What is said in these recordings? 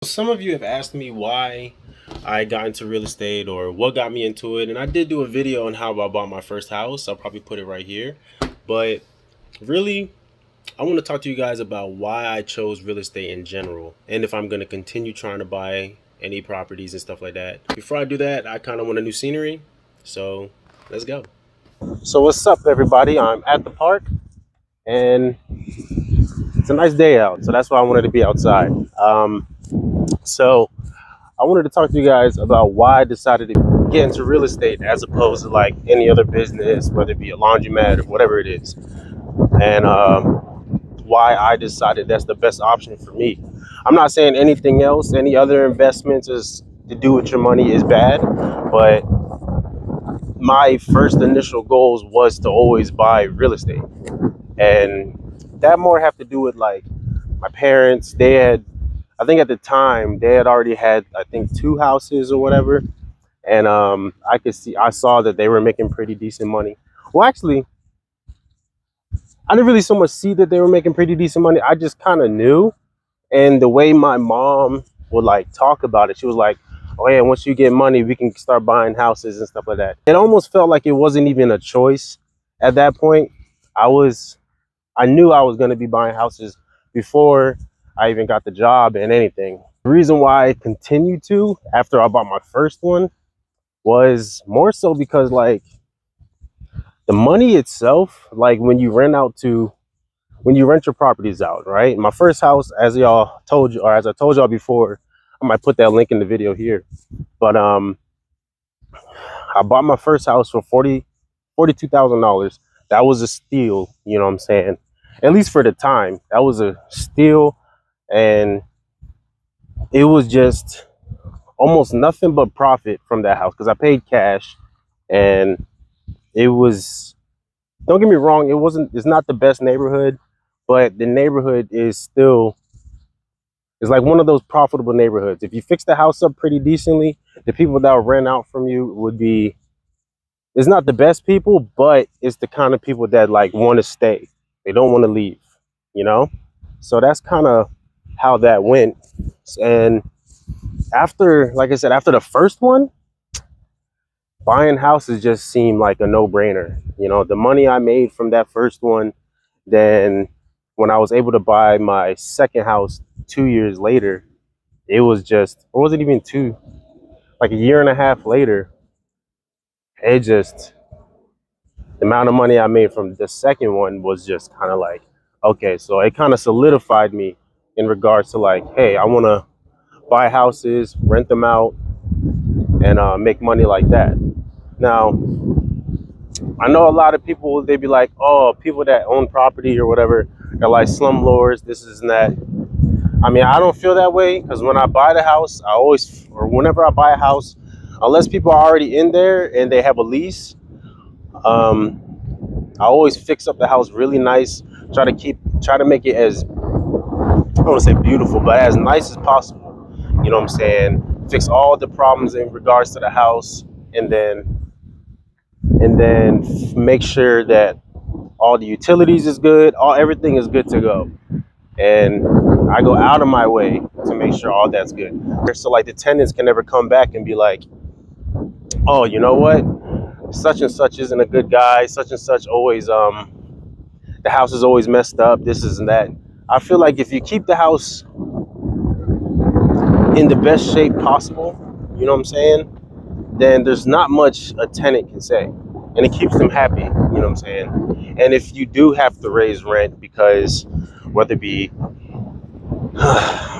Some of you have asked me why I got into real estate or what got me into it, and I did do a video on how I bought my first house. I'll probably put it right here. But really, I want to talk to you guys about why I chose real estate in general and if I'm going to continue trying to buy any properties and stuff like that. Before I do that, I kind of want a new scenery. So let's go. So, what's up, everybody? I'm at the park and it's a nice day out. So, that's why I wanted to be outside. So, I wanted to talk to you guys about why I decided to get into real estate as opposed to like any other business, whether it be a laundromat or whatever it is, and why I decided that's the best option for me. I'm not saying anything else, any other investments is to do with your money is bad, but my first initial goals was to always buy real estate, and that more have to do with like my parents. They had, I think at the time, they had already had, I think, two houses or whatever. And I saw that they were making pretty decent money. Well, actually, I didn't really so much see that they were making pretty decent money. I just kind of knew. And the way my mom would like talk about it, she was like, oh yeah, once you get money, we can start buying houses and stuff like that. It almost felt like it wasn't even a choice at that point. I was, I knew I was going to be buying houses before I even got the job and anything. The reason why I continued to after I bought my first one was more so because like the money itself, like when you rent your properties out, right? My first house, as y'all told you, or as I told y'all before, I might put that link in the video here. But I bought my first house for $42,000. That was a steal, you know what I'm saying? At least for the time, that was a steal, and it was just almost nothing but profit from that house because I paid cash, and it was, don't get me wrong, it's not the best neighborhood, but the neighborhood is still, it's like one of those profitable neighborhoods. If you fix the house up pretty decently, the people that will rent out from you would be, it's not the best people, but it's the kind of people that like want to stay. They don't want to leave, you know? So that's kind of how that went. And after, like I said, after the first one, buying houses just seemed like a no-brainer. You know, the money I made from that first one, then when I was able to buy my second house 2 years later, it was just, or was it even two, like a year and a half later, it just, the amount of money I made from the second one was just kind of like, okay, so it kind of solidified me in regards to like, hey, I want to buy houses, rent them out, and make money like that. Now, I know a lot of people, they be like, oh, people that own property or whatever are like slumlords, this is and that. I mean, I don't feel that way because when I buy the house, I always, or whenever I buy a house, unless people are already in there and they have a lease, um, I always fix up the house really nice. Try to make it as, I don't want to say beautiful, but as nice as possible. You know what I'm saying? Fix all the problems in regards to the house, and then make sure that all the utilities is good, all everything is good to go. And I go out of my way to make sure all that's good. So like the tenants can never come back and be like, oh, you know what? Such and such isn't a good guy. Such and such always the house is always messed up. This is and that. I feel like if you keep the house in the best shape possible, you know what I'm saying? Then there's not much a tenant can say. And it keeps them happy, you know what I'm saying? And if you do have to raise rent because whether it be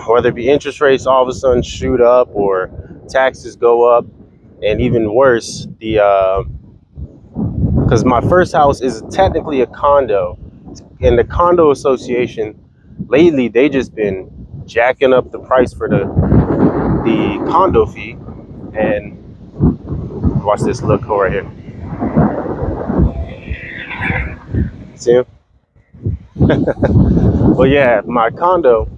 whether it be interest rates all of a sudden shoot up or taxes go up, and even worse, the because my first house is technically a condo, and the condo association lately they just been jacking up the price for the condo fee. And watch this, look over here, see him? Well, yeah, my condo,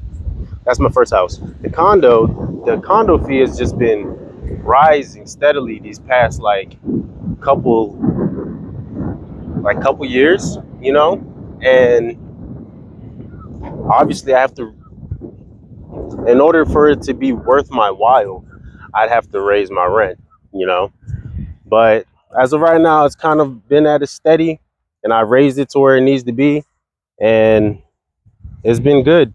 that's my first house. The condo fee has just been rising steadily these past couple couple years, you know. And obviously I have to in order for it to be worth my while, I'd have to raise my rent, you know. But as of right now, it's kind of been at a steady, and I raised it to where it needs to be, and it's been good.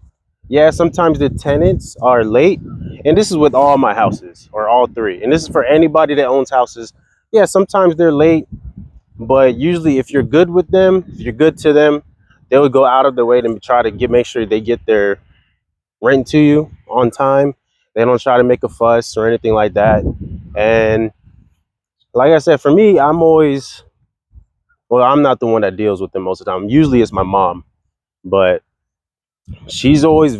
Yeah, sometimes the tenants are late, and this is with all my houses or all three, and this is for anybody that owns houses. Yeah, sometimes they're late, but usually if you're good with them, if you're good to them, they would go out of their way to try to make sure they get their rent to you on time. They don't try to make a fuss or anything like that. And like I said, for me, I'm not the one that deals with them most of the time. Usually it's my mom, but she's always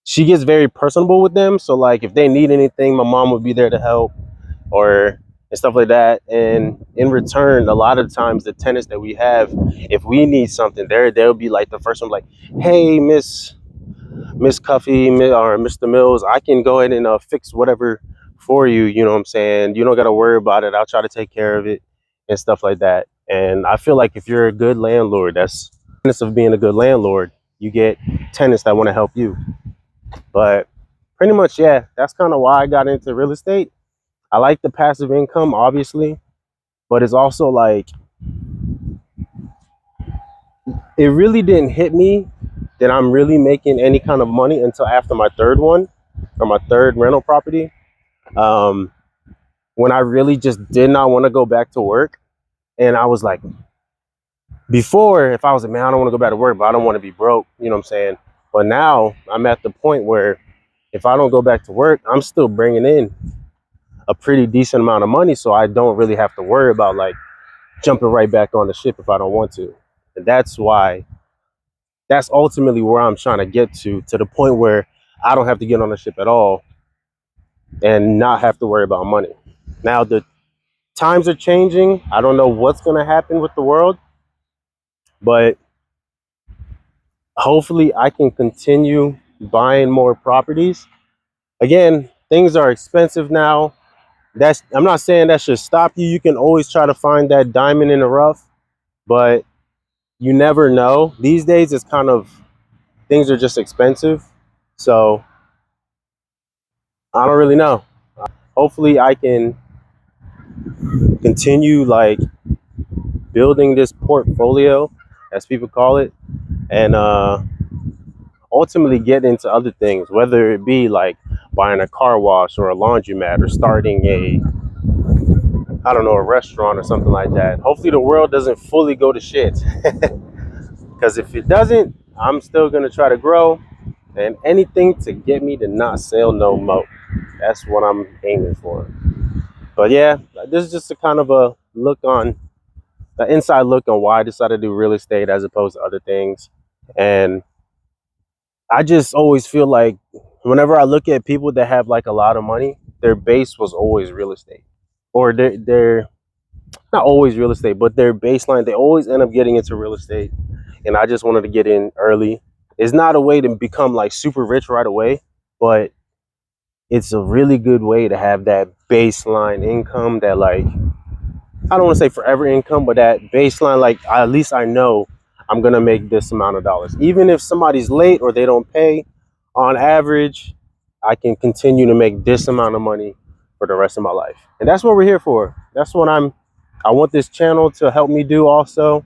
she gets very personable with them. So like if they need anything, my mom would be there to help or and stuff like that. And in return, a lot of times the tenants that we have, if we need something, they'll be like the first one, like, hey, Miss Cuffy or Mr. Mills, I can go ahead and fix whatever for you. You know what I'm saying? You don't got to worry about it. I'll try to take care of it and stuff like that. And I feel like if you're a good landlord, that's the essence of being a good landlord. You get tenants that want to help you. But pretty much, yeah, that's kind of why I got into real estate. I like the passive income, obviously, but it's also like it really didn't hit me that I'm really making any kind of money until after my third one or my third rental property. Um, when I really just did not want to go back to work. And I was like, before, if I was like, man, I don't want to go back to work, but I don't want to be broke, you know what I'm saying? But now I'm at the point where if I don't go back to work, I'm still bringing in a pretty decent amount of money. So I don't really have to worry about like jumping right back on the ship if I don't want to. And that's ultimately where I'm trying to get to the point where I don't have to get on the ship at all and not have to worry about money. Now, the times are changing. I don't know what's going to happen with the world, but hopefully I can continue buying more properties. Again, things are expensive now. I'm not saying that should stop you. You can always try to find that diamond in the rough, but you never know. These days it's kind of things are just expensive. So I don't really know. Hopefully I can continue like building this portfolio, as people call it, and ultimately get into other things, whether it be like buying a car wash or a laundromat or starting I don't know, a restaurant or something like that. Hopefully the world doesn't fully go to shit. Because if it doesn't, I'm still going to try to grow and anything to get me to not sell no more. That's what I'm aiming for. But yeah, this is just a kind of a look on the inside look on why I decided to do real estate as opposed to other things. And I just always feel like whenever I look at people that have like a lot of money, their base was always real estate, or they're not always real estate, but their baseline, they always end up getting into real estate. And I just wanted to get in early. It's not a way to become like super rich right away, but it's a really good way to have that baseline income that like, I don't want to say forever income, but that baseline, like at least I know I'm gonna make this amount of dollars. Even if somebody's late or they don't pay, on average, I can continue to make this amount of money for the rest of my life. And that's what we're here for. That's what I want this channel to help me do also.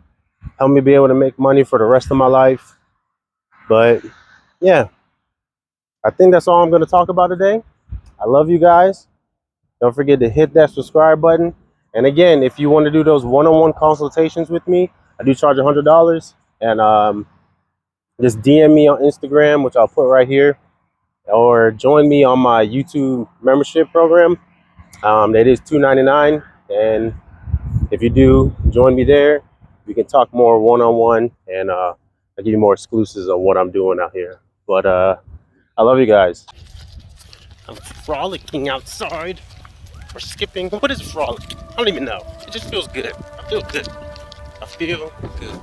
Help me be able to make money for the rest of my life. But yeah, I think that's all I'm gonna talk about today. I love you guys. Don't forget to hit that subscribe button. And again, if you want to do those one-on-one consultations with me, I do charge $100. And just DM me on Instagram, which I'll put right here, or join me on my YouTube membership program. That is $2.99. And if you do join me there, we can talk more one-on-one, and I'll give you more exclusives on what I'm doing out here. But I love you guys. I'm frolicking outside. Or skipping. What is frolic? I don't even know. It just feels good. I feel good. I feel good.